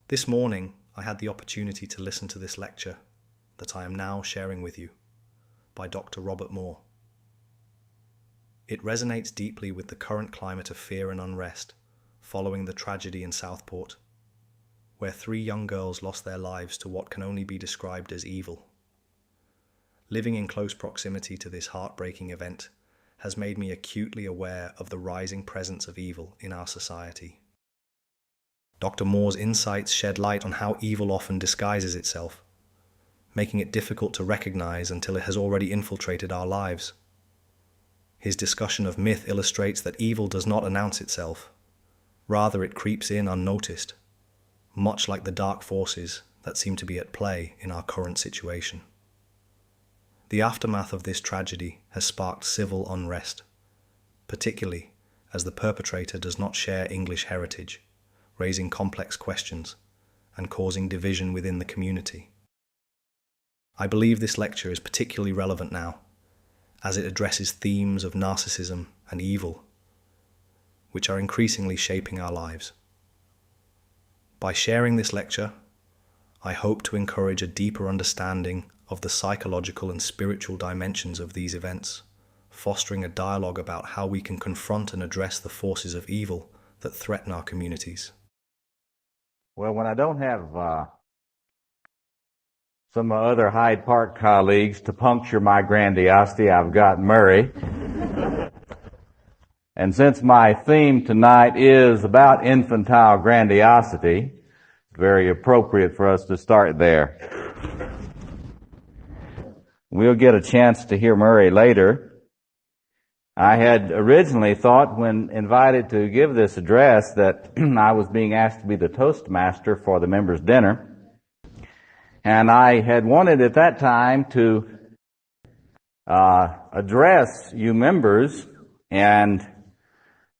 This morning, I had the opportunity to listen to this lecture that I am now sharing with you by Dr. Robert Moore. It resonates deeply with the current climate of fear and unrest following the tragedy in Southport, where 3 young girls lost their lives to what can only be described as evil. Living in close proximity to this heartbreaking event has made me acutely aware of the rising presence of evil in our society. Dr. Moore's insights shed light on how evil often disguises itself, making it difficult to recognize until it has already infiltrated our lives. His discussion of myth illustrates that evil does not announce itself. Rather, it creeps in unnoticed, much like the dark forces that seem to be at play in our current situation. The aftermath of this tragedy has sparked civil unrest, particularly as the perpetrator does not share English heritage, raising complex questions and causing division within the community. I believe this lecture is particularly relevant now, as it addresses themes of narcissism and evil, which are increasingly shaping our lives. By sharing this lecture, I hope to encourage a deeper understanding of the psychological and spiritual dimensions of these events, fostering a dialogue about how we can confront and address the forces of evil that threaten our communities. Well, when I don't have some of my other Hyde Park colleagues to puncture my grandiosity, I've got Murray. And since my theme tonight is about infantile grandiosity, very appropriate for us to start there. We'll get a chance to hear Murray later. I had originally thought when invited to give this address that I was being asked to be the Toastmaster for the members' dinner. And I had wanted at that time to address you members and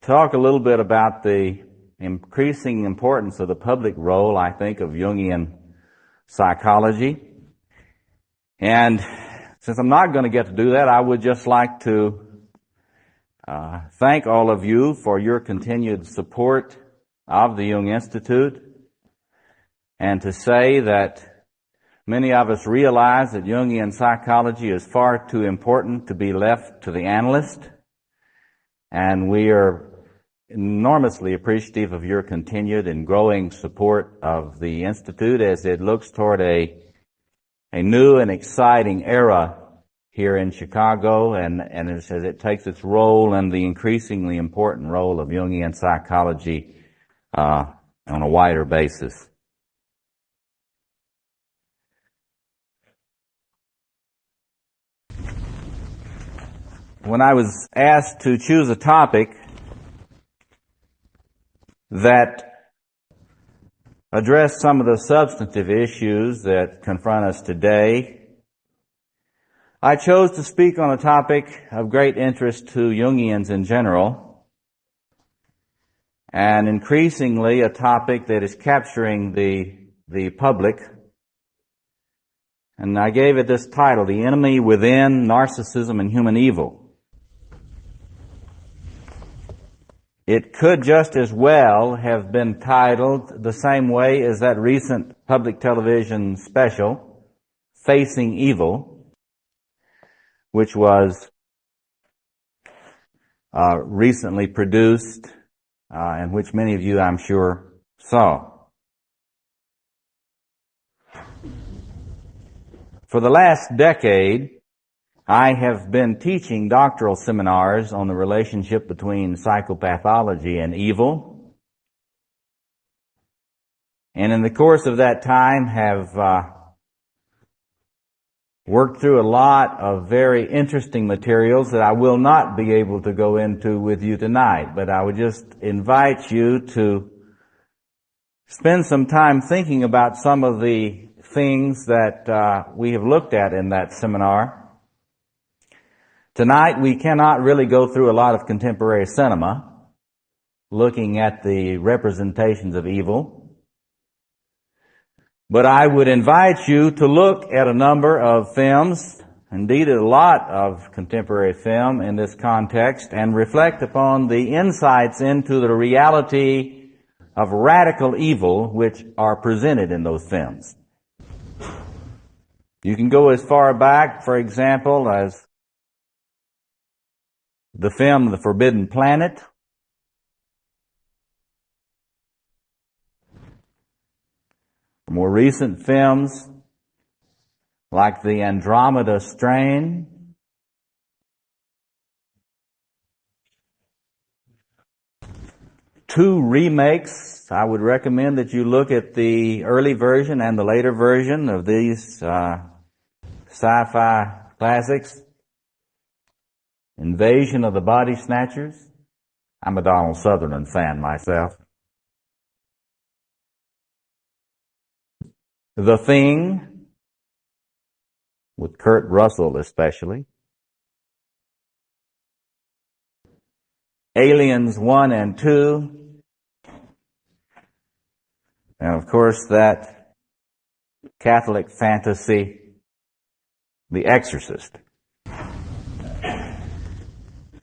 talk a little bit about the increasing importance of the public role, I think, of Jungian psychology. And since I'm not going to get to do that, I would just like to thank all of you for your continued support of the Jung Institute, and to say that many of us realize that Jungian psychology is far too important to be left to the analyst, and we are enormously appreciative of your continued and growing support of the Institute as it looks toward a new and exciting era here in Chicago, and as it takes its role in the increasingly important role of Jungian psychology on a wider basis. When I was asked to choose a topic that addressed some of the substantive issues that confront us today, I chose to speak on a topic of great interest to Jungians in general, and increasingly a topic that is capturing the public. And I gave it this title, The Enemy Within, Narcissism and Human Evil. It could just as well have been titled the same way as that recent public television special, Facing Evil, which was recently produced, and which many of you, I'm sure, saw. For the last decade, I have been teaching doctoral seminars on the relationship between psychopathology and evil. And in the course of that time have worked through a lot of very interesting materials that I will not be able to go into with you tonight, but I would just invite you to spend some time thinking about some of the things that we have looked at in that seminar. Tonight, we cannot really go through a lot of contemporary cinema, looking at the representations of evil. But I would invite you to look at a number of films, indeed a lot of contemporary film in this context, and reflect upon the insights into the reality of radical evil which are presented in those films. You can go as far back, for example, as the film The Forbidden Planet, more recent films like The Andromeda Strain, two remakes. I would recommend that you look at the early version and the later version of these sci-fi classics. Invasion of the Body Snatchers. I'm a Donald Sutherland fan myself. The Thing, with Kurt Russell especially. Aliens 1 and 2. And of course that Catholic fantasy, The Exorcist.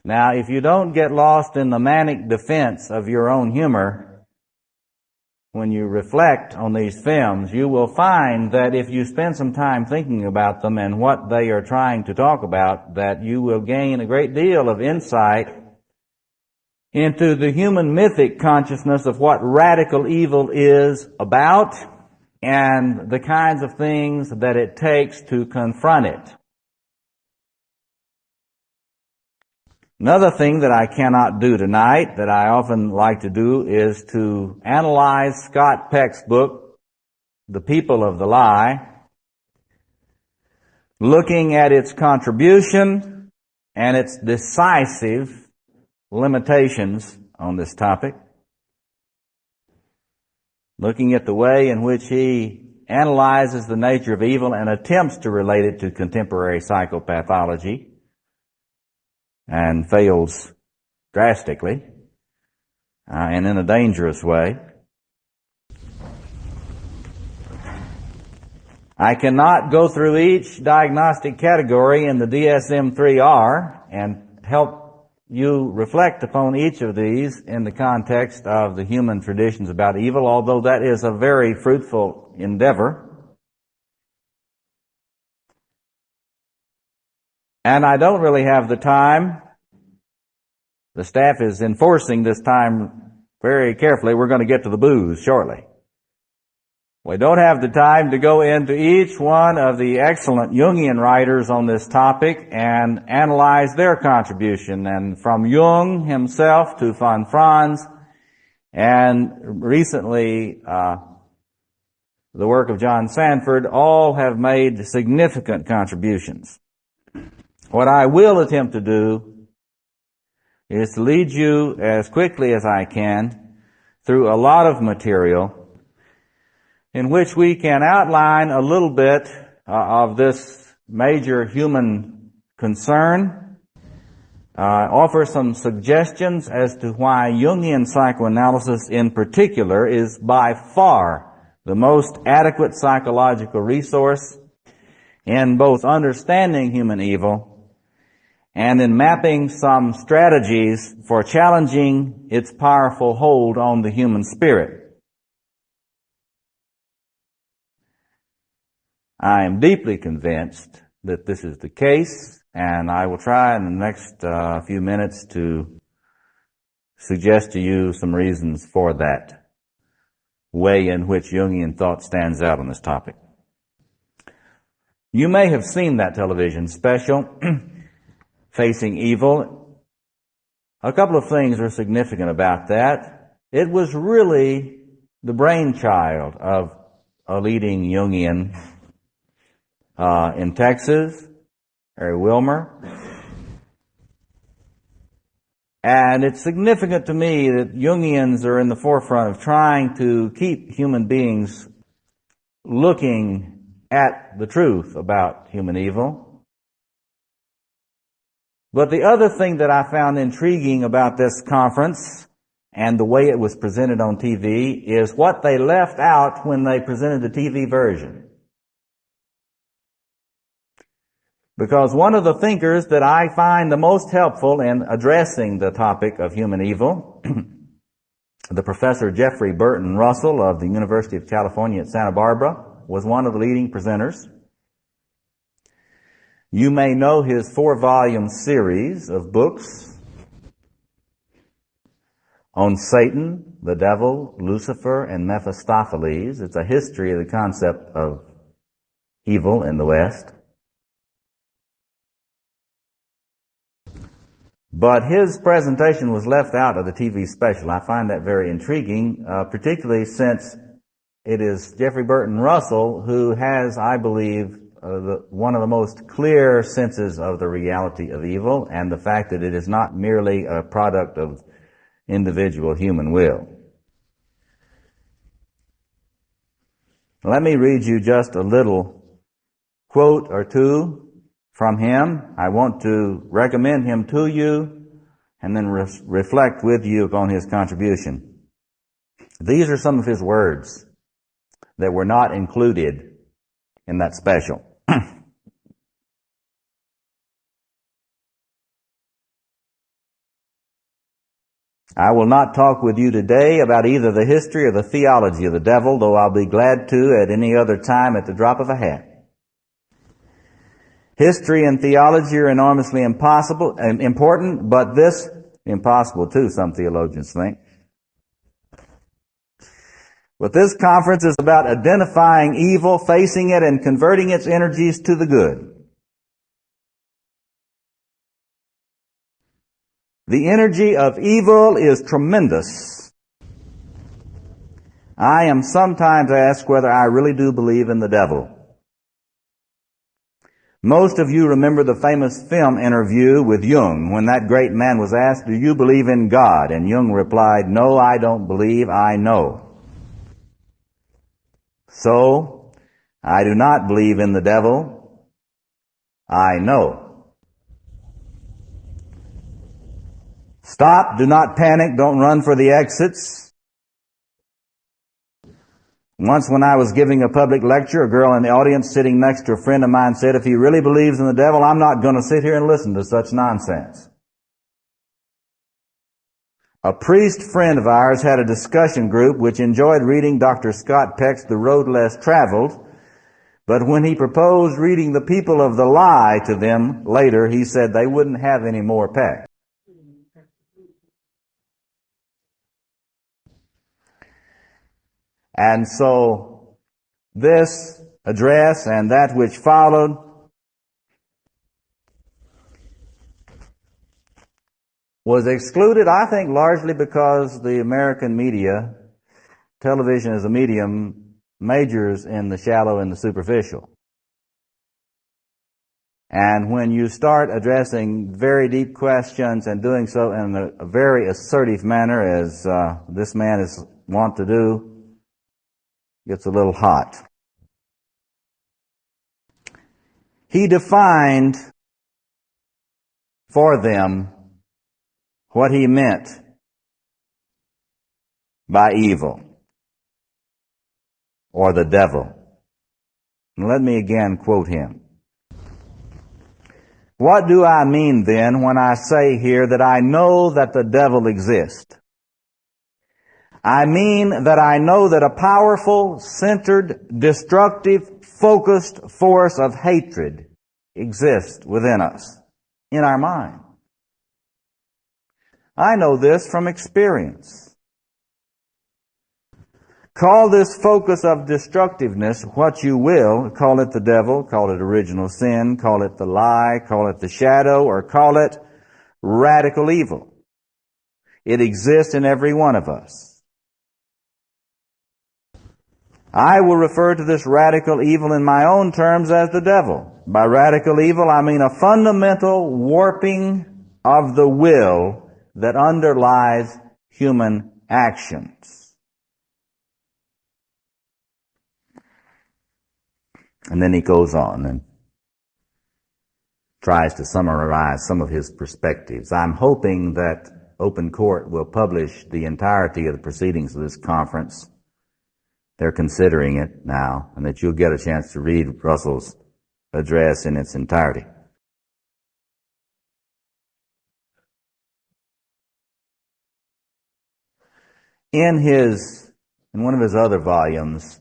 Now, if you don't get lost in the manic defense of your own humor, when you reflect on these films, you will find that if you spend some time thinking about them and what they are trying to talk about, that you will gain a great deal of insight into the human mythic consciousness of what radical evil is about and the kinds of things that it takes to confront it. Another thing that I cannot do tonight, that I often like to do, is to analyze Scott Peck's book, The People of the Lie, looking at its contribution and its decisive limitations on this topic, looking at the way in which he analyzes the nature of evil and attempts to relate it to contemporary psychopathology, and fails drastically and in a dangerous way. I cannot go through each diagnostic category in the DSM-3R and help you reflect upon each of these in the context of the human traditions about evil, although that is a very fruitful endeavor. And I don't really have the time. The staff is enforcing this time very carefully. We're going to get to the booze shortly. We don't have the time to go into each one of the excellent Jungian writers on this topic and analyze their contribution. And from Jung himself to von Franz, and recently the work of John Sanford, all have made significant contributions. What I will attempt to do is to lead you as quickly as I can through a lot of material in which we can outline a little bit of this major human concern, offer some suggestions as to why Jungian psychoanalysis in particular is by far the most adequate psychological resource in both understanding human evil and in mapping some strategies for challenging its powerful hold on the human spirit. I am deeply convinced that this is the case, and I will try in the next few minutes to suggest to you some reasons for that way in which Jungian thought stands out on this topic. You may have seen that television special, Facing Evil. A couple of things are significant about that. It was really the brainchild of a leading Jungian in Texas, Harry Wilmer. And it's significant to me that Jungians are in the forefront of trying to keep human beings looking at the truth about human evil. But the other thing that I found intriguing about this conference and the way it was presented on TV is what they left out when they presented the TV version. Because one of the thinkers that I find the most helpful in addressing the topic of human evil The professor Jeffrey Burton Russell of the University of California at Santa Barbara was one of the leading presenters. You may know his 4-volume series of books on Satan, the devil, Lucifer, and Mephistopheles. It's a history of the concept of evil in the West. But his presentation was left out of the TV special. I find that very intriguing, particularly since it is Jeffrey Burton Russell who has, I believe, one of the most clear senses of the reality of evil and the fact that it is not merely a product of individual human will. Let me read you just a little quote or two from him. I want to recommend him to you and then reflect with you upon his contribution. These are some of his words that were not included in that special. I will not talk with you today about either the history or the theology of the devil, though I'll be glad to at any other time at the drop of a hat. History and theology are enormously important, but this impossible too, some theologians think. But this conference is about identifying evil, facing it, and converting its energies to the good. The energy of evil is tremendous. I am sometimes asked whether I really do believe in the devil. Most of you remember the famous film interview with Jung when that great man was asked, "Do you believe in God?" And Jung replied, "No, I don't believe, I know." So, I do not believe in the devil. I know. Stop, do not panic, don't run for the exits. Once when I was giving a public lecture, a girl in the audience sitting next to a friend of mine said, "If he really believes in the devil, I'm not going to sit here and listen to such nonsense." A priest friend of ours had a discussion group which enjoyed reading Dr. Scott Peck's The Road Less Traveled, but when he proposed reading The People of the Lie to them later, he said they wouldn't have any more Peck. And so this address and that which followed was excluded, I think, largely because the American media, television as a medium, majors in the shallow and the superficial. And when you start addressing very deep questions and doing so in a very assertive manner, as this man is wont to do, gets a little hot. He defined for them what he meant by evil or the devil. And let me again quote him. "What do I mean then when I say here that I know that the devil exists? I mean that I know that a powerful, centered, destructive, focused force of hatred exists within us, in our mind. I know this from experience. Call this focus of destructiveness what you will. Call it the devil, call it original sin, call it the lie, call it the shadow, or call it radical evil. It exists in every one of us. I will refer to this radical evil in my own terms as the devil. By radical evil, I mean a fundamental warping of the will that underlies human actions." And then he goes on and tries to summarize some of his perspectives. I'm hoping that Open Court will publish the entirety of the proceedings of this conference. They're considering it now, and that you'll get a chance to read Russell's address in its entirety. In one of his other volumes,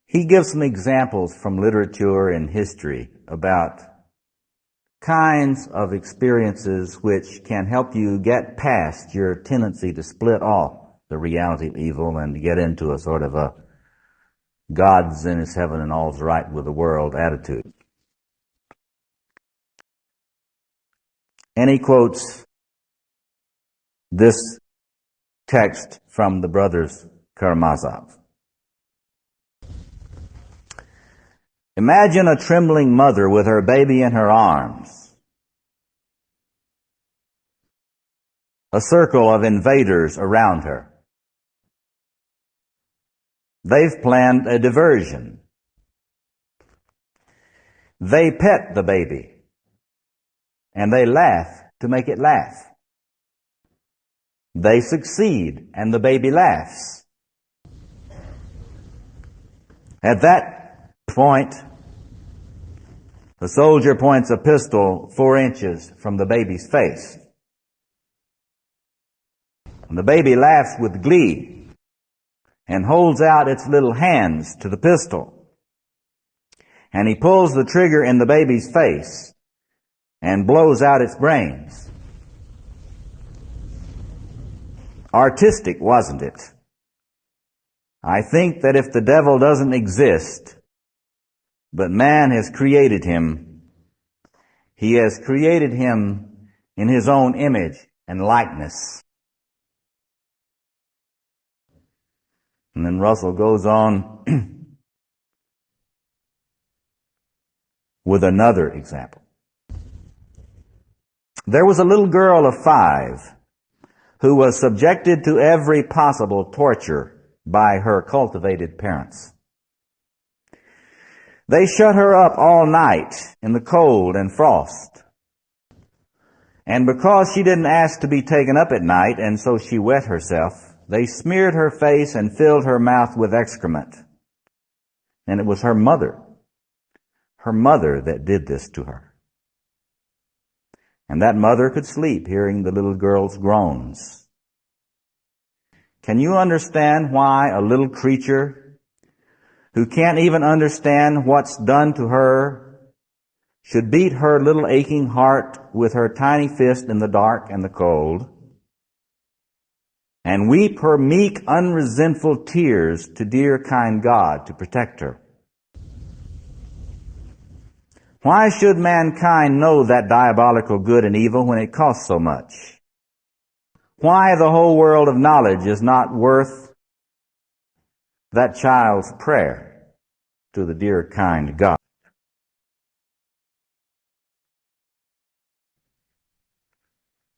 he gives some examples from literature and history about kinds of experiences which can help you get past your tendency to split off the reality of evil and to get into a sort of a God's in his heaven and all's right with the world attitude. And he quotes this text from the brothers Karamazov. Imagine a trembling mother with her baby in her arms. A circle of invaders around her. They've planned a diversion. They pet the baby, and they laugh to make it laugh. They succeed, and the baby laughs. At that point, the soldier points a pistol 4 inches from the baby's face. And the baby laughs with glee and holds out its little hands to the pistol. And he pulls the trigger in the baby's face and blows out its brains. Artistic, wasn't it? I think that if the devil doesn't exist, but man has created him, he has created him in his own image and likeness. And then Russell goes on with another example. There was a little girl of 5 who was subjected to every possible torture by her cultivated parents. They shut her up all night in the cold and frost. And because she didn't ask to be taken up at night, and so she wet herself, they smeared her face and filled her mouth with excrement. And it was her mother that did this to her. And that mother could sleep hearing the little girl's groans. Can you understand why a little creature who can't even understand what's done to her should beat her little aching heart with her tiny fist in the dark and the cold, and weep her meek, unresentful tears to dear, kind God to protect her? Why should mankind know that diabolical good and evil when it costs so much? Why the whole world of knowledge is not worth that child's prayer to the dear, kind God?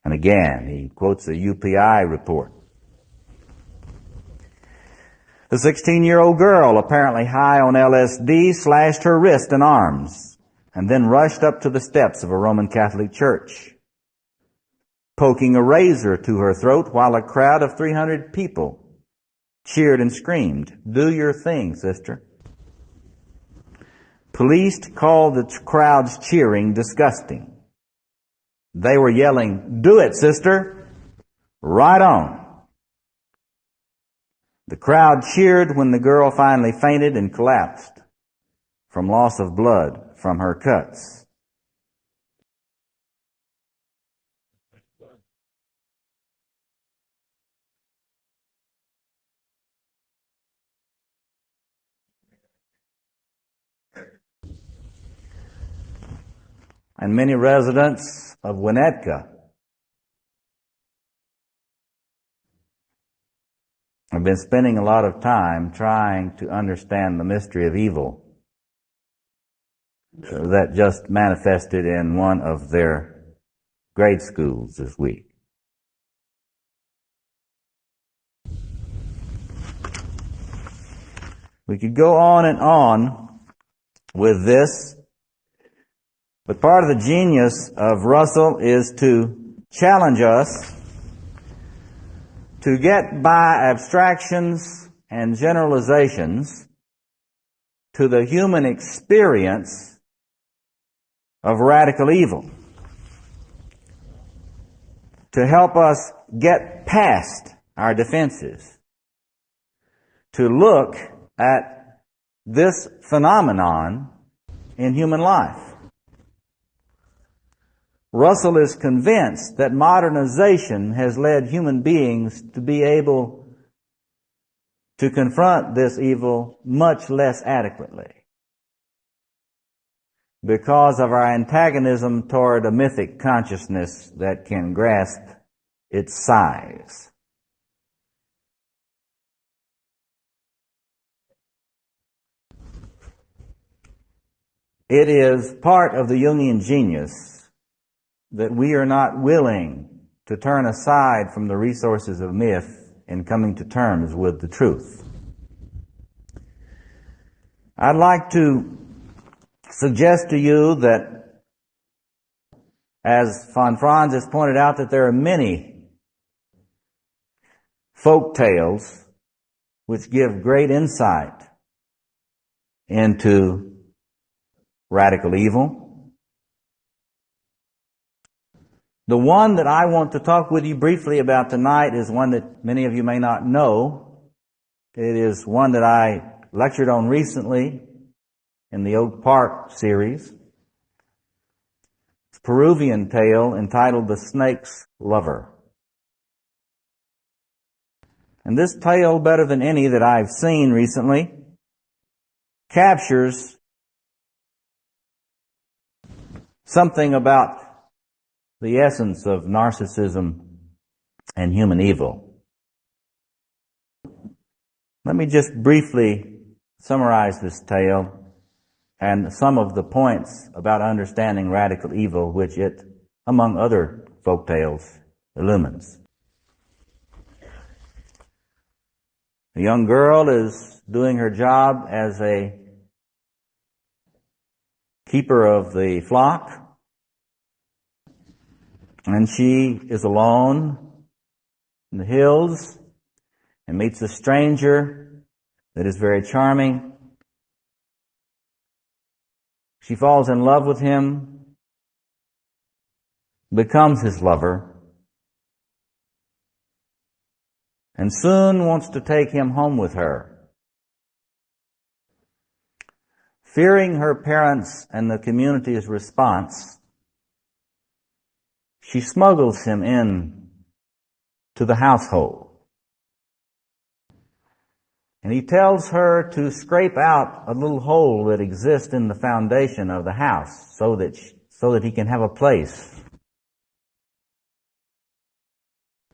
And again, he quotes a UPI report. The 16-year-old girl, apparently high on LSD, slashed her wrist and arms and then rushed up to the steps of a Roman Catholic church, poking a razor to her throat while a crowd of 300 people cheered and screamed, "Do your thing, sister." Police called the crowd's cheering disgusting. They were yelling, "Do it, sister. Right on." The crowd cheered when the girl finally fainted and collapsed from loss of blood from her cuts. And many residents of Winnetka have been spending a lot of time trying to understand the mystery of evil that just manifested in one of their grade schools this week. We could go on and on with this, but part of the genius of Russell is to challenge us to get by abstractions and generalizations to the human experience of radical evil. to help us get past our defenses, to look at this phenomenon in human life. Russell is convinced that modernization has led human beings to be able to confront this evil much less adequately because of our antagonism toward a mythic consciousness that can grasp its size. It is part of the Jungian genius that we are not willing to turn aside from the resources of myth in coming to terms with the truth. I'd like to suggest to you that, as von Franz has pointed out, that there are many folk tales which give great insight into radical evil. The one that I want to talk with you briefly about tonight is one that many of you may not know. It is one that I lectured on recently in the Oak Park series. It's a Peruvian tale entitled The Snake's Lover. And this tale, better than any that I've seen recently, captures something about the essence of narcissism and human evil. Let me just briefly summarize this tale and some of the points about understanding radical evil which it, among other folk tales, illumines. A young girl is doing her job as a keeper of the flock, and she is alone in the hills and meets a stranger that is very charming. She falls in love with him, becomes his lover, and soon wants to take him home with her. Fearing her parents and the community's response, she smuggles him in to the household. And he tells her to scrape out a little hole that exists in the foundation of the house so that he can have a place.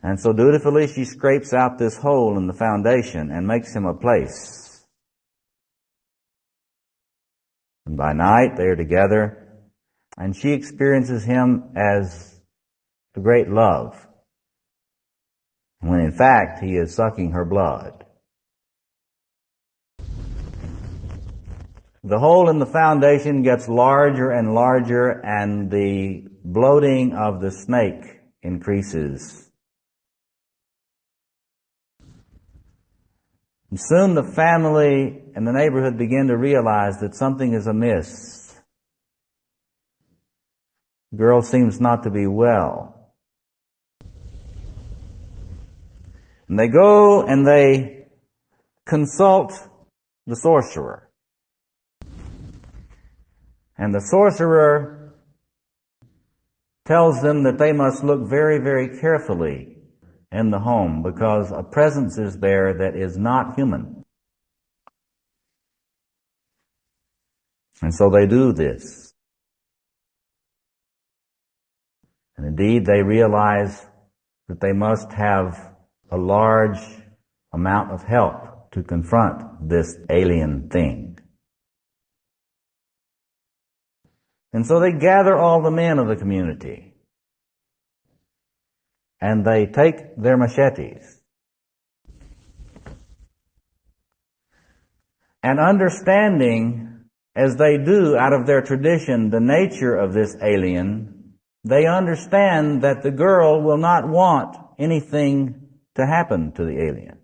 And so dutifully she scrapes out this hole in the foundation and makes him a place. And by night they are together, and she experiences him as a great love, when in fact he is sucking her blood. The hole in the foundation gets larger and larger, and the bloating of the snake increases. And soon the family and the neighborhood begin to realize that something is amiss. The girl seems not to be well. And they go and they consult the sorcerer. And the sorcerer tells them that they must look very, very carefully in the home because a presence is there that is not human. And so they do this. And indeed they realize that they must have a large amount of help to confront this alien thing. And so they gather all the men of the community, and they take their machetes. And understanding, as they do out of their tradition, the nature of this alien, they understand that the girl will not want anything to happen to the alien,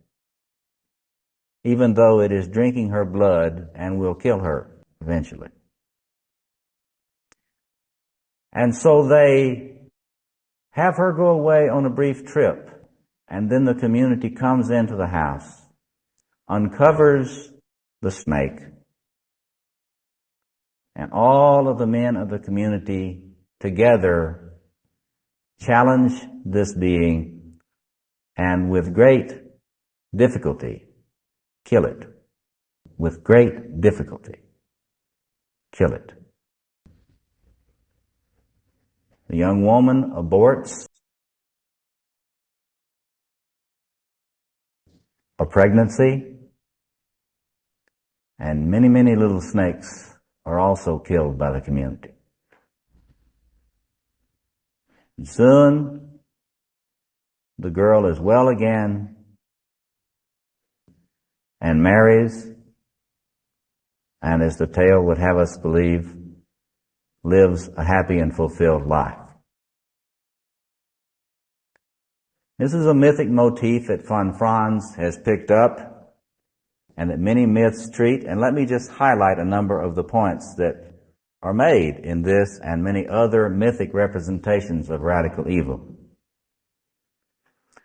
even though it is drinking her blood and will kill her eventually. And so they have her go away on a brief trip, and then the community comes into the house, uncovers the snake, and all of the men of the community together challenge this being, and with great difficulty kill it. With great difficulty kill it. The young woman aborts a pregnancy, and many, many little snakes are also killed by the community. And soon, the girl is well again and marries, and as the tale would have us believe, lives a happy and fulfilled life. This is a mythic motif that von Franz has picked up and that many myths treat, and let me just highlight a number of the points that are made in this and many other mythic representations of radical evil.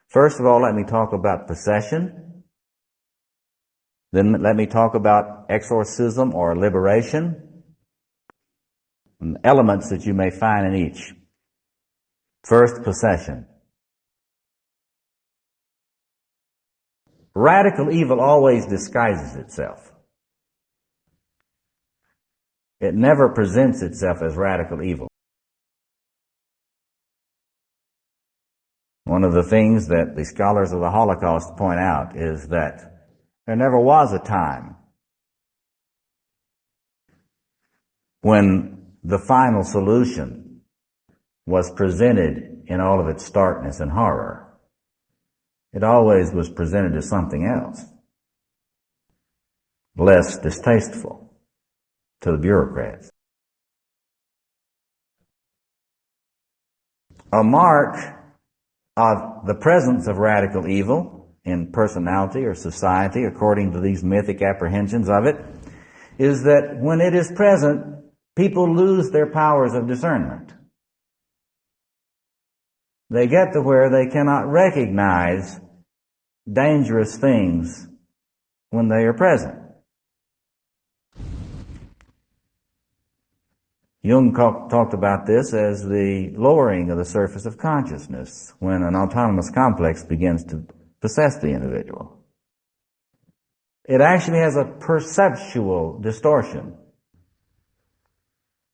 First of all, let me talk about possession. Then let me talk about exorcism or liberation, and elements that you may find in each. First, possession. Radical evil always disguises itself. It never presents itself as radical evil. One of the things that the scholars of the Holocaust point out is that there never was a time when the final solution was presented in all of its starkness and horror. It always was presented as something else, less distasteful to the bureaucrats. A mark of the presence of radical evil in personality or society, according to these mythic apprehensions of it, is that when it is present, people lose their powers of discernment. They get to where they cannot recognize dangerous things when they are present. Jung talked about this as the lowering of the surface of consciousness when an autonomous complex begins to possess the individual. It actually has a perceptual distortion,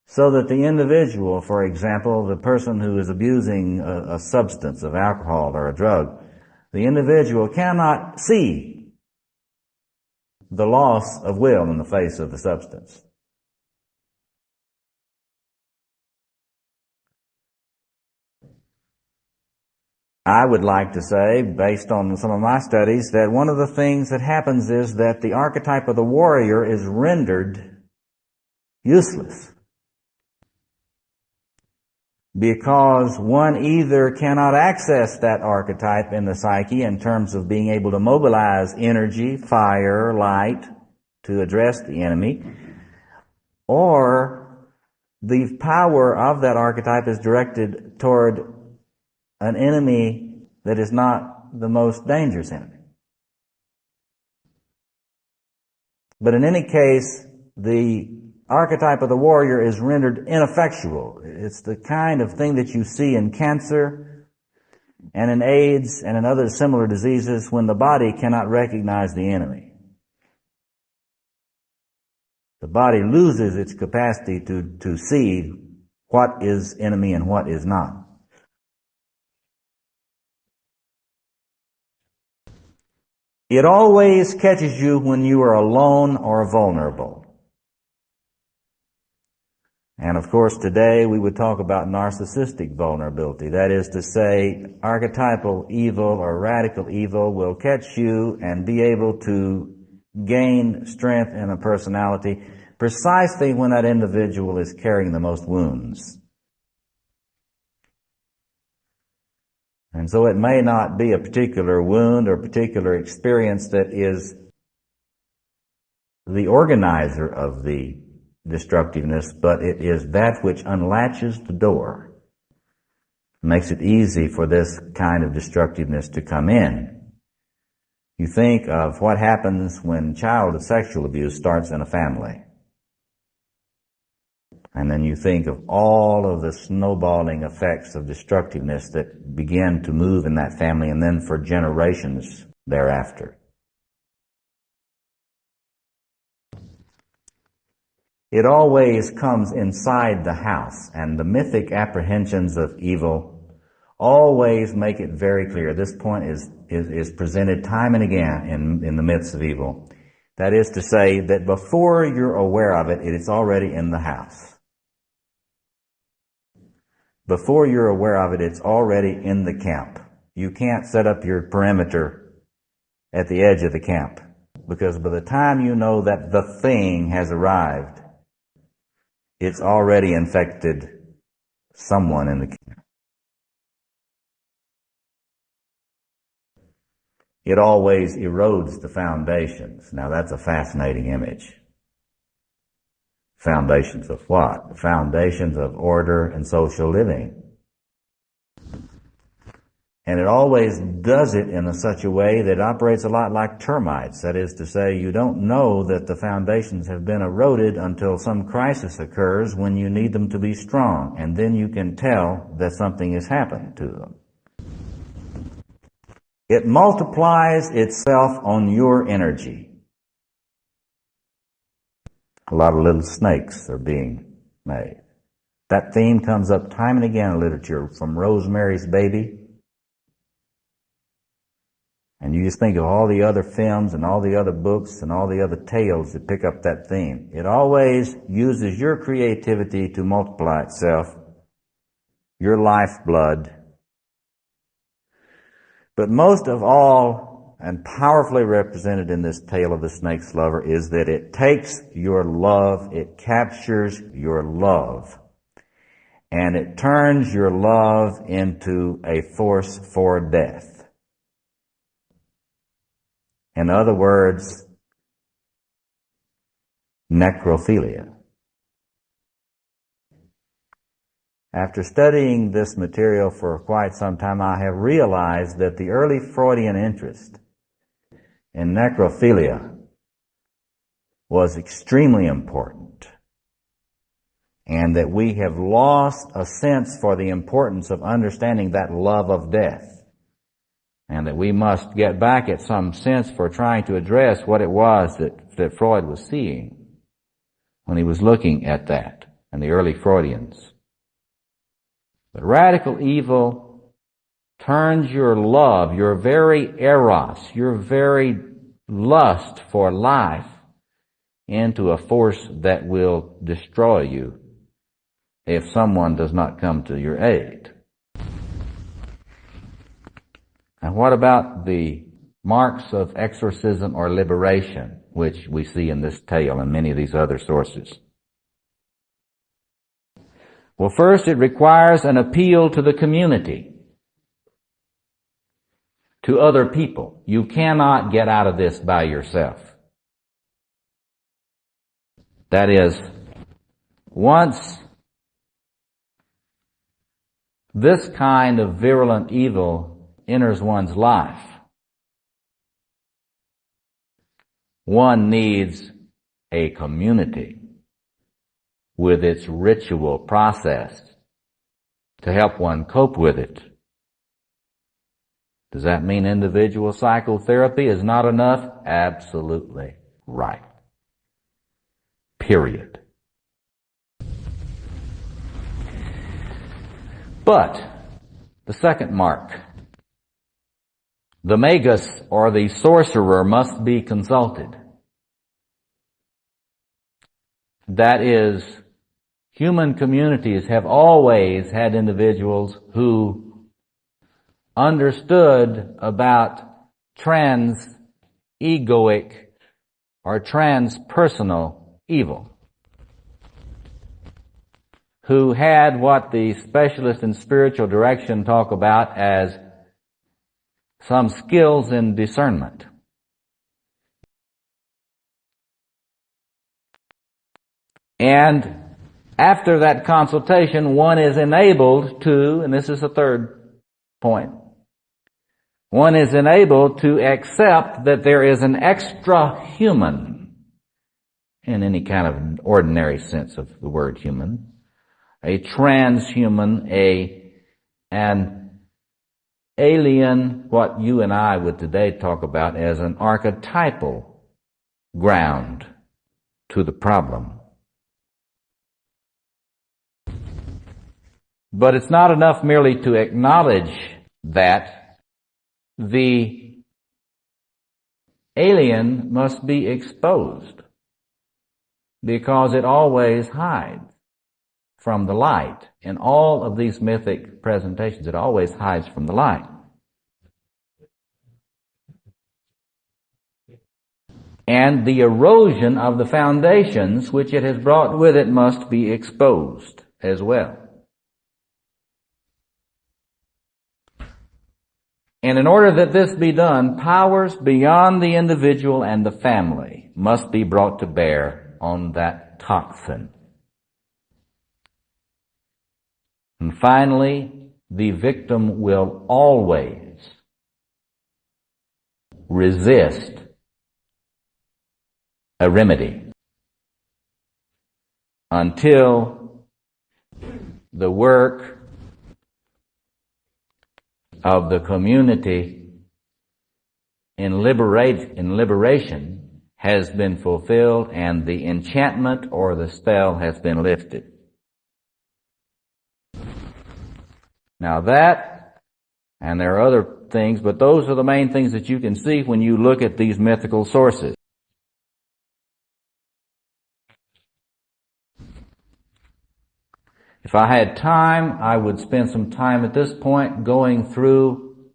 so that the individual, for example, the person who is abusing a substance of alcohol or a drug, the individual cannot see the loss of will in the face of the substance. I would like to say, based on some of my studies, that one of the things that happens is that the archetype of the warrior is rendered useless, because one either cannot access that archetype in the psyche in terms of being able to mobilize energy, fire, light to address the enemy, or the power of that archetype is directed toward an enemy that is not the most dangerous enemy. But in any case, the archetype of the warrior is rendered ineffectual. It's the kind of thing that you see in cancer and in AIDS and in other similar diseases when the body cannot recognize the enemy. The body loses its capacity to see what is enemy and what is not. It always catches you when you are alone or vulnerable. And of course, today we would talk about narcissistic vulnerability. That is to say, archetypal evil or radical evil will catch you and be able to gain strength in a personality precisely when that individual is carrying the most wounds. And so it may not be a particular wound or particular experience that is the organizer of the destructiveness, but it is that which unlatches the door makes it easy for this kind of destructiveness to come in. You think of what happens when child sexual abuse starts in a family. And then you think of all of the snowballing effects of destructiveness that begin to move in that family and then for generations thereafter. It always comes inside the house, and the mythic apprehensions of evil always make it very clear. This point is presented time and again in the myths of evil. That is to say that before you're aware of it, it's already in the house. Before you're aware of it, it's already in the camp. You can't set up your perimeter at the edge of the camp, because by the time you know that the thing has arrived, it's already infected someone in the camp. It always erodes the foundations. Now that's a fascinating image. Foundations of what? Foundations of order and social living. And it always does it in such a way that operates a lot like termites. That is to say, you don't know that the foundations have been eroded until some crisis occurs when you need them to be strong. And then you can tell that something has happened to them. It multiplies itself on your energy. A lot of little snakes are being made. That theme comes up time and again in literature, from Rosemary's Baby. And you just think of all the other films and all the other books and all the other tales that pick up that theme. It always uses your creativity to multiply itself, your lifeblood. But most of all, and powerfully represented in this tale of the snake's lover, is that it takes your love, it captures your love, and it turns your love into a force for death. In other words, necrophilia. After studying this material for quite some time, I have realized that the early Freudian interest in necrophilia was extremely important, and that we have lost a sense for the importance of understanding that love of death. And that we must get back at some sense for trying to address what it was that Freud was seeing when he was looking at that, and the early Freudians. But radical evil turns your love, your very eros, your very lust for life, into a force that will destroy you if someone does not come to your aid. And what about the marks of exorcism or liberation, which we see in this tale and many of these other sources? Well, first, it requires an appeal to the community, to other people. You cannot get out of this by yourself. That is, once this kind of virulent evil enters one's life, one needs a community with its ritual process to help one cope with it. Does that mean individual psychotherapy is not enough? Absolutely right. Period. But the second mark, the magus, or the sorcerer, must be consulted. That is, human communities have always had individuals who understood about trans-egoic or transpersonal evil, who had what the specialists in spiritual direction talk about as some skills in discernment. And after that consultation, one is enabled to, and this is the third point, one is enabled to accept that there is an extra human, in any kind of ordinary sense of the word human, a transhuman, an alien, what you and I would today talk about as an archetypal ground to the problem. But it's not enough merely to acknowledge that the alien must be exposed, because it always hides from the light. In all of these mythic presentations, it always hides from the light. And the erosion of the foundations which it has brought with it must be exposed as well. And in order that this be done, powers beyond the individual and the family must be brought to bear on that toxin. And finally, the victim will always resist a remedy until the work of the community in liberation has been fulfilled and the enchantment or the spell has been lifted. Now that, and there are other things, but those are the main things that you can see when you look at these mythical sources. If I had time, I would spend some time at this point going through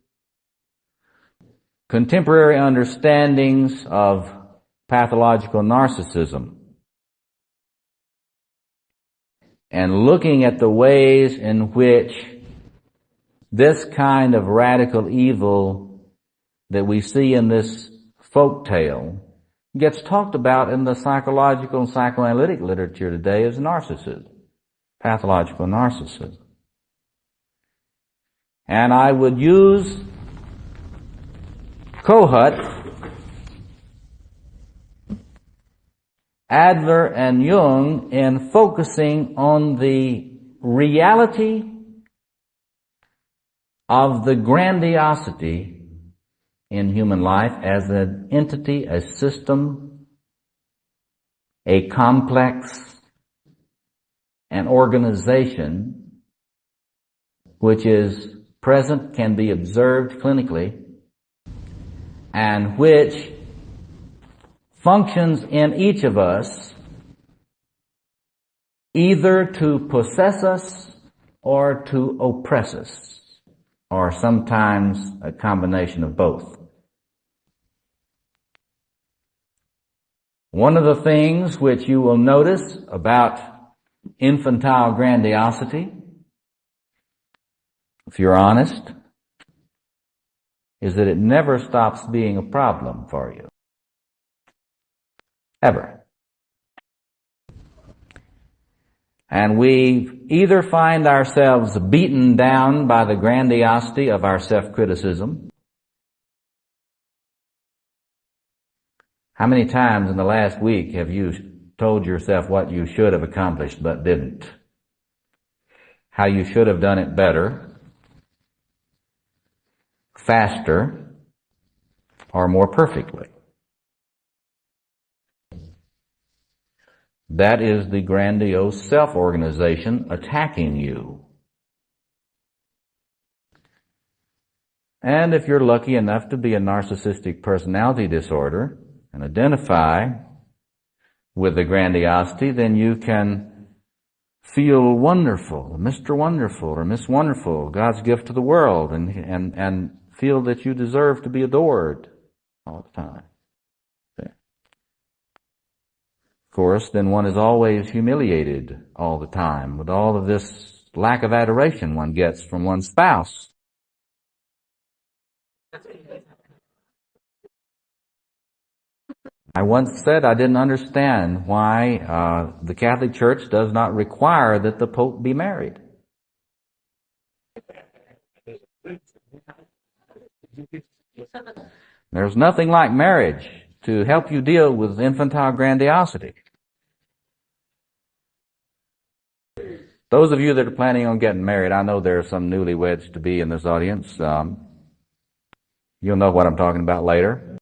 contemporary understandings of pathological narcissism and looking at the ways in which this kind of radical evil that we see in this folk tale gets talked about in the psychological and psychoanalytic literature today as narcissism, pathological narcissism. And I would use Kohut, Adler, and Jung in focusing on the reality of the grandiosity in human life as an entity, a system, a complex, an organization which is present, can be observed clinically, and which functions in each of us either to possess us or to oppress us, or sometimes a combination of both. One of the things which you will notice about infantile grandiosity, if you're honest, is that it never stops being a problem for you. Ever. And we either find ourselves beaten down by the grandiosity of our self-criticism. How many times in the last week have you told yourself what you should have accomplished but didn't? How you should have done it better, faster, or more perfectly? That is the grandiose self-organization attacking you. And if you're lucky enough to be a narcissistic personality disorder and identify with the grandiosity, then you can feel wonderful, Mr. Wonderful or Miss Wonderful, God's gift to the world, and feel that you deserve to be adored all the time. Of course, then one is always humiliated all the time with all of this lack of adoration one gets from one's spouse. I once said I didn't understand why the Catholic Church does not require that the Pope be married. There's nothing like marriage to help you deal with infantile grandiosity. Those of you that are planning on getting married, I know there are some newlyweds to be in this audience. You'll know what I'm talking about later.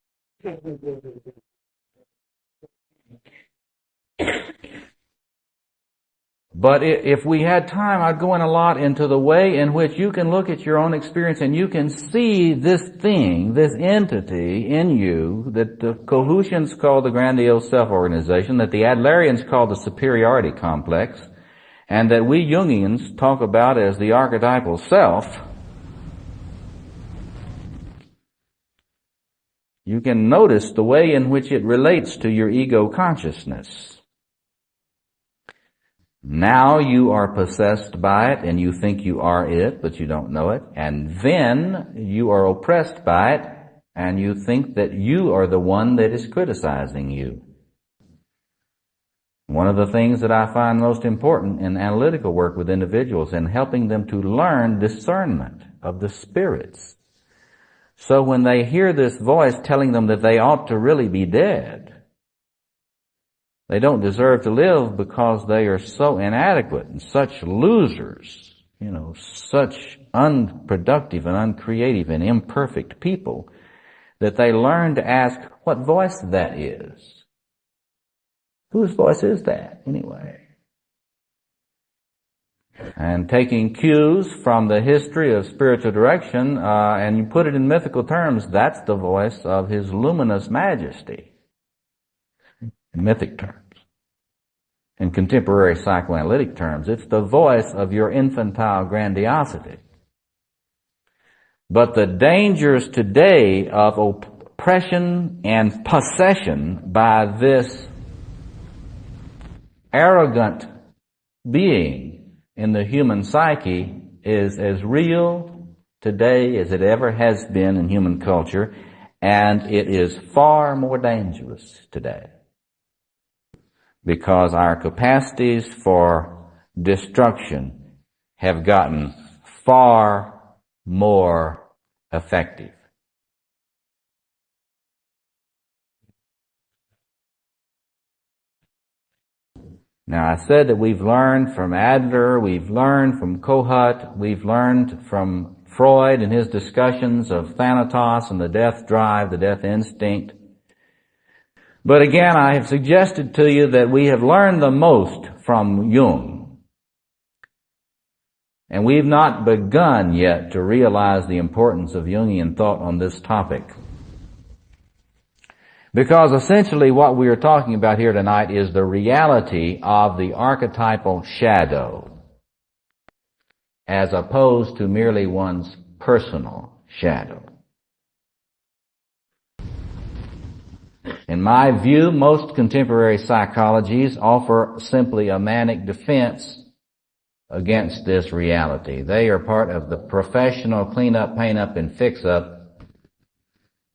But if we had time, I'd go in a lot into the way in which you can look at your own experience and you can see this thing, this entity in you that the Cohoutians call the grandiose self-organization, that the Adlerians call the superiority complex, and that we Jungians talk about as the archetypal self. You can notice the way in which it relates to your ego consciousness. Now you are possessed by it and you think you are it, but you don't know it. And then you are oppressed by it and you think that you are the one that is criticizing you. One of the things that I find most important in analytical work with individuals and helping them to learn discernment of the spirits. So when they hear this voice telling them that they ought to really be dead, they don't deserve to live because they are so inadequate and such losers, such unproductive and uncreative and imperfect people, that they learn to ask what voice that is. Whose voice is that, anyway? And taking cues from the history of spiritual direction, and you put it in mythical terms, that's the voice of His luminous majesty. In mythic terms. In contemporary psychoanalytic terms, it's the voice of your infantile grandiosity. But the dangers today of oppression and possession by this arrogant being in the human psyche is as real today as it ever has been in human culture, and it is far more dangerous today. Because our capacities for destruction have gotten far more effective. Now, I said that we've learned from Adler, we've learned from Kohut, we've learned from Freud and his discussions of Thanatos and the death drive, the death instinct. But again, I have suggested to you that we have learned the most from Jung. And we've not begun yet to realize the importance of Jungian thought on this topic. Because essentially what we are talking about here tonight is the reality of the archetypal shadow, as opposed to merely one's personal shadow. In my view, most contemporary psychologies offer simply a manic defense against this reality. They are part of the professional clean-up, paint-up, and fix-up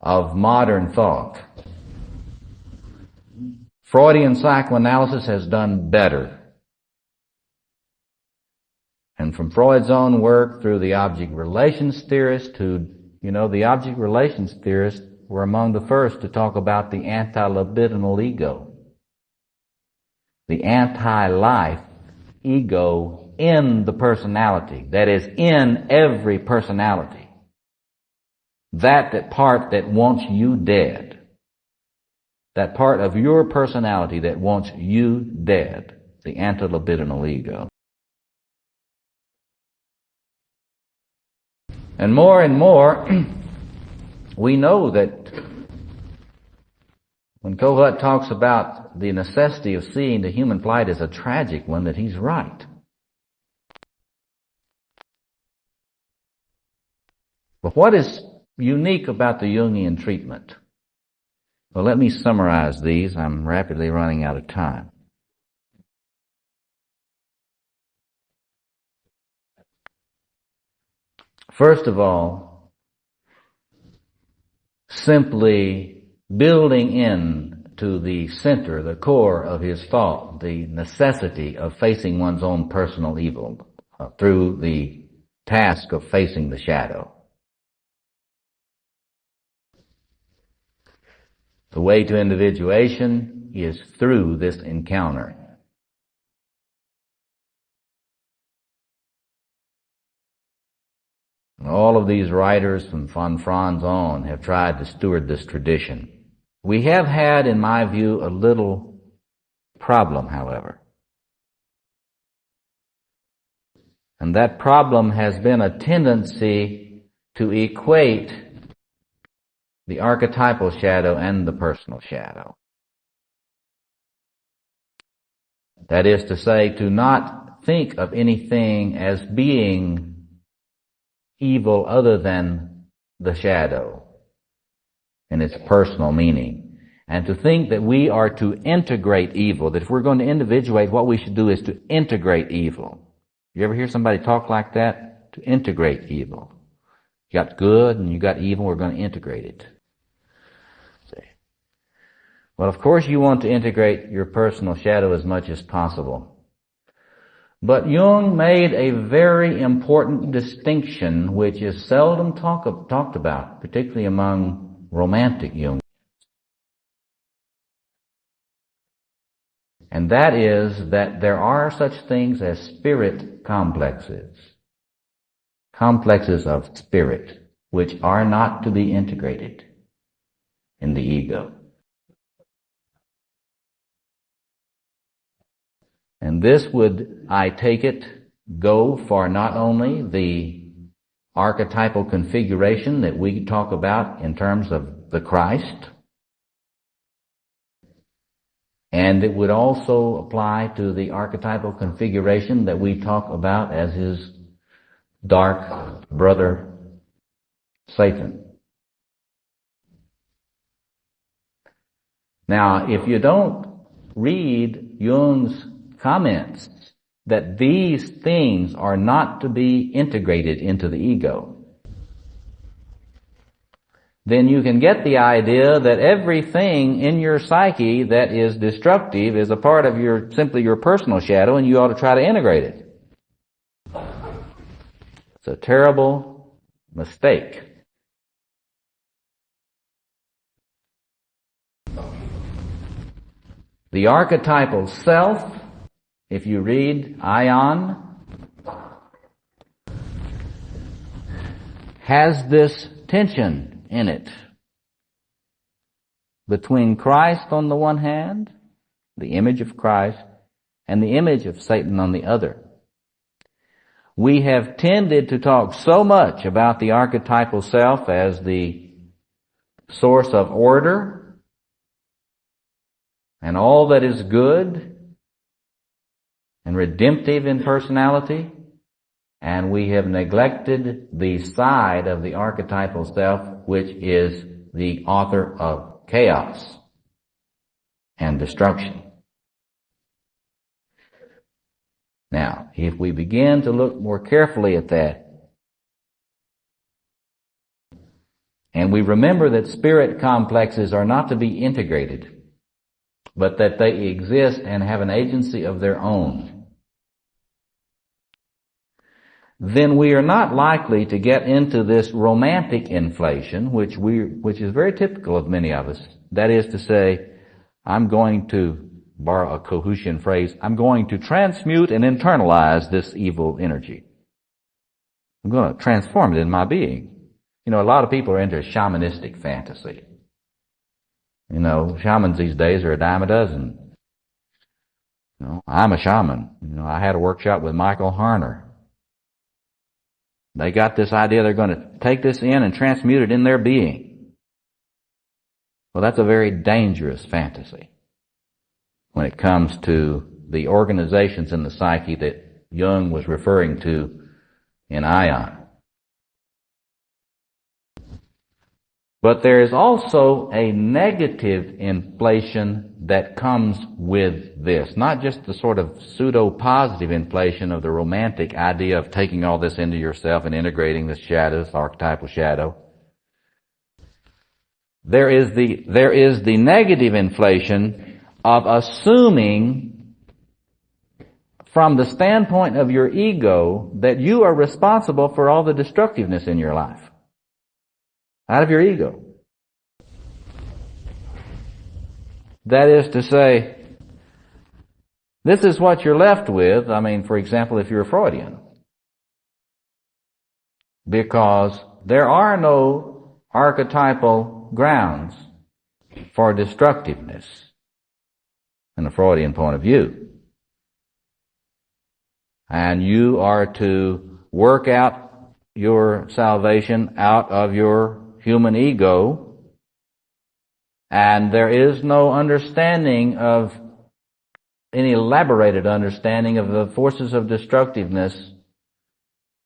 of modern thought. Freudian psychoanalysis has done better. And from Freud's own work through the object relations theorists to, the object relations theorists were among the first to talk about the anti-libidinal ego. The anti-life ego in the personality. That is, in every personality. That part that wants you dead. That part of your personality that wants you dead. The anti-libidinal ego. And more, we know that when Kohut talks about the necessity of seeing the human plight as a tragic one, that he's right. But what is unique about the Jungian treatment? Well, let me summarize these. I'm rapidly running out of time. First of all, simply building in to the center, the core of his thought, the necessity of facing one's own personal evil through the task of facing the shadow. The way to individuation is through this encounter. And all of these writers from von Franz on have tried to steward this tradition. We have had, in my view, a little problem, however. And that problem has been a tendency to equate the archetypal shadow and the personal shadow. That is to say, to not think of anything as being evil other than the shadow in its personal meaning. And to think that we are to integrate evil, that if we're going to individuate, what we should do is to integrate evil. You ever hear somebody talk like that? To integrate evil. You got good and you got evil, we're going to integrate it. See? Well, of course you want to integrate your personal shadow as much as possible. But Jung made a very important distinction which is seldom talked about, particularly among romantic Jungians. And that is that there are such things as spirit complexes. Complexes of spirit, which are not to be integrated in the ego. And this would, I take it, go for not only the archetypal configuration that we talk about in terms of the Christ, and it would also apply to the archetypal configuration that we talk about as his dark brother, Satan. Now, if you don't read Jung's comments that these things are not to be integrated into the ego, then you can get the idea that everything in your psyche that is destructive is a part of simply your personal shadow, and you ought to try to integrate it. It's a terrible mistake. The archetypal self, if you read Ion, has this tension in it between Christ on the one hand, the image of Christ, and the image of Satan on the other. We have tended to talk so much about the archetypal self as the source of order and all that is good and redemptive in personality, and we have neglected the side of the archetypal self which is the author of chaos and destruction. Now, if we begin to look more carefully at that, and we remember that spirit complexes are not to be integrated, but that they exist and have an agency of their own, then we are not likely to get into this romantic inflation, which is very typical of many of us. That is to say, I'm going to borrow a Cohoosian phrase, I'm going to transmute and internalize this evil energy. I'm going to transform it in my being. You know, a lot of people are into shamanistic fantasy. You know, shamans these days are a dime a dozen. You know, I'm a shaman. You know, I had a workshop with Michael Harner. They got this idea they're going to take this in and transmute it in their being. Well, that's a very dangerous fantasy when it comes to the organizations in the psyche that Jung was referring to in Ion. But there is also a negative inflation that comes with this. Not just the sort of pseudo-positive inflation of the romantic idea of taking all this into yourself and integrating the shadow, this archetypal shadow. There is the negative inflation of assuming from the standpoint of your ego that you are responsible for all the destructiveness in your life. Out of your ego. That is to say, this is what you're left with. I mean, for example, if you're Freudian. Because there are no archetypal grounds for destructiveness in a Freudian point of view. And you are to work out your salvation out of your human ego, and there is no understanding of any elaborated understanding of the forces of destructiveness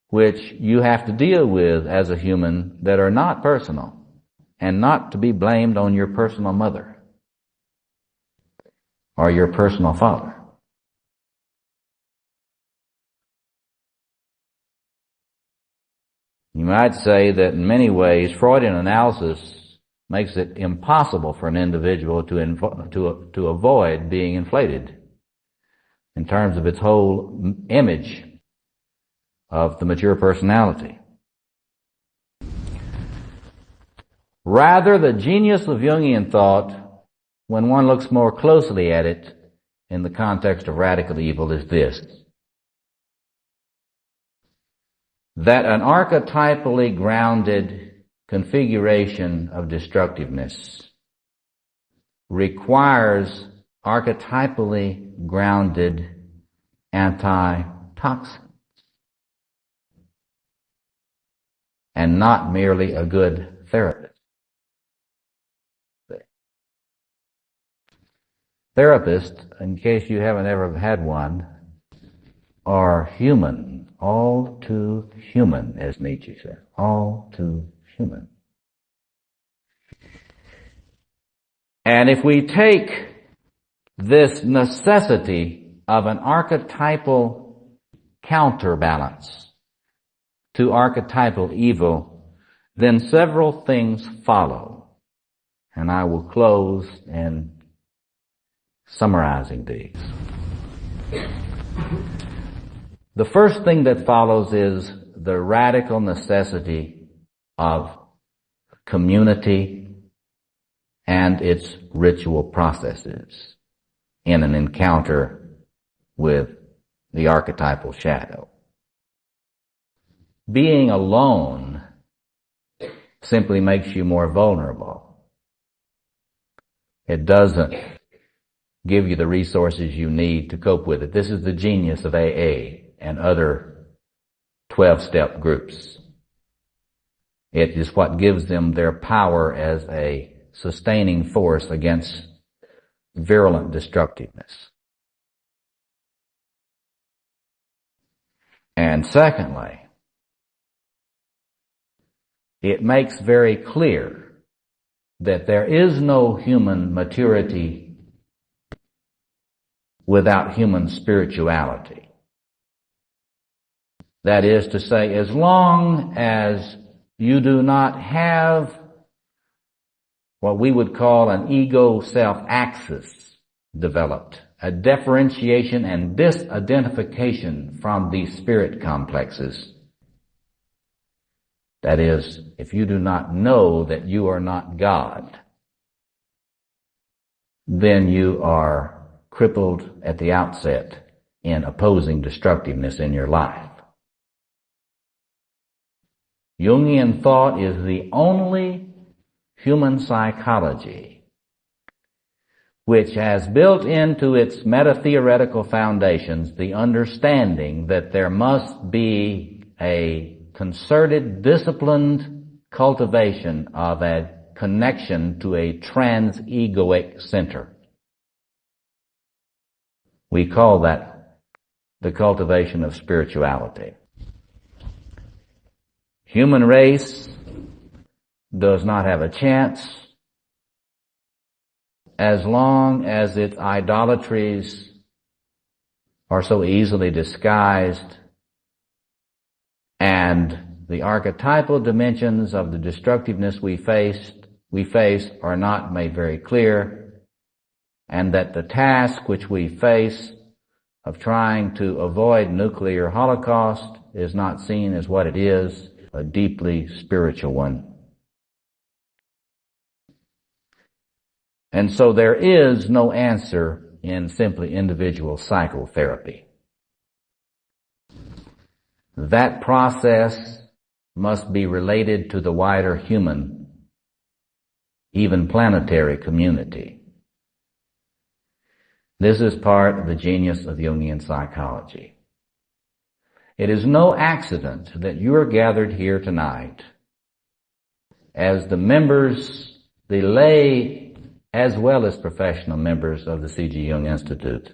which you have to deal with as a human that are not personal and not to be blamed on your personal mother or your personal father. You might say that in many ways Freudian analysis makes it impossible for an individual to avoid being inflated in terms of its whole image of the mature personality. Rather, the genius of Jungian thought, when one looks more closely at it in the context of radical evil, is this: that an archetypally grounded configuration of destructiveness requires archetypally grounded antitoxins, and not merely a good therapist. Therapists, in case you haven't ever had one, are human, all too human, as Nietzsche said, all too human. And if we take this necessity of an archetypal counterbalance to archetypal evil, then several things follow. And I will close in summarizing these. The first thing that follows is the radical necessity of community and its ritual processes in an encounter with the archetypal shadow. Being alone simply makes you more vulnerable. It doesn't give you the resources you need to cope with it. This is the genius of AA and other 12-step groups. It is what gives them their power as a sustaining force against virulent destructiveness. And secondly, it makes very clear that there is no human maturity without human spirituality. That is to say, as long as you do not have what we would call an ego-self axis developed, a differentiation and disidentification from these spirit complexes. That is, if you do not know that you are not God, then you are crippled at the outset in opposing destructiveness in your life. Jungian thought is the only human psychology which has built into its meta-theoretical foundations the understanding that there must be a concerted, disciplined cultivation of a connection to a trans-egoic center. We call that the cultivation of spirituality. Human race does not have a chance as long as its idolatries are so easily disguised and the archetypal dimensions of the destructiveness we face we face are not made very clear, and that the task which we face of trying to avoid nuclear holocaust is not seen as what it is, a deeply spiritual one. And so there is no answer in simply individual psychotherapy. That process must be related to the wider human, even planetary community. This is part of the genius of Jungian psychology. It is no accident that you are gathered here tonight as the members, the lay as well as professional members of the C.G. Jung Institute,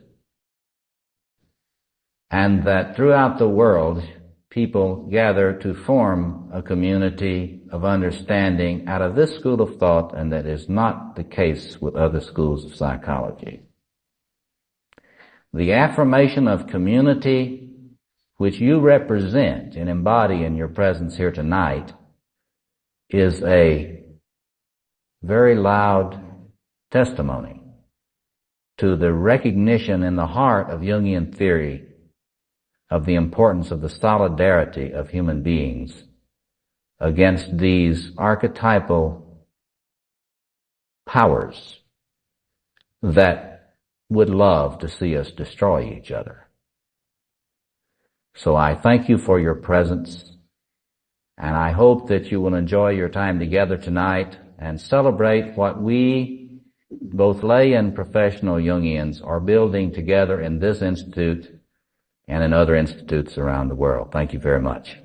and that throughout the world people gather to form a community of understanding out of this school of thought, and that is not the case with other schools of psychology. The affirmation of community, which you represent and embody in your presence here tonight, is a very loud testimony to the recognition in the heart of Jungian theory of the importance of the solidarity of human beings against these archetypal powers that would love to see us destroy each other. So I thank you for your presence, and I hope that you will enjoy your time together tonight and celebrate what we, both lay and professional Jungians, are building together in this institute and in other institutes around the world. Thank you very much.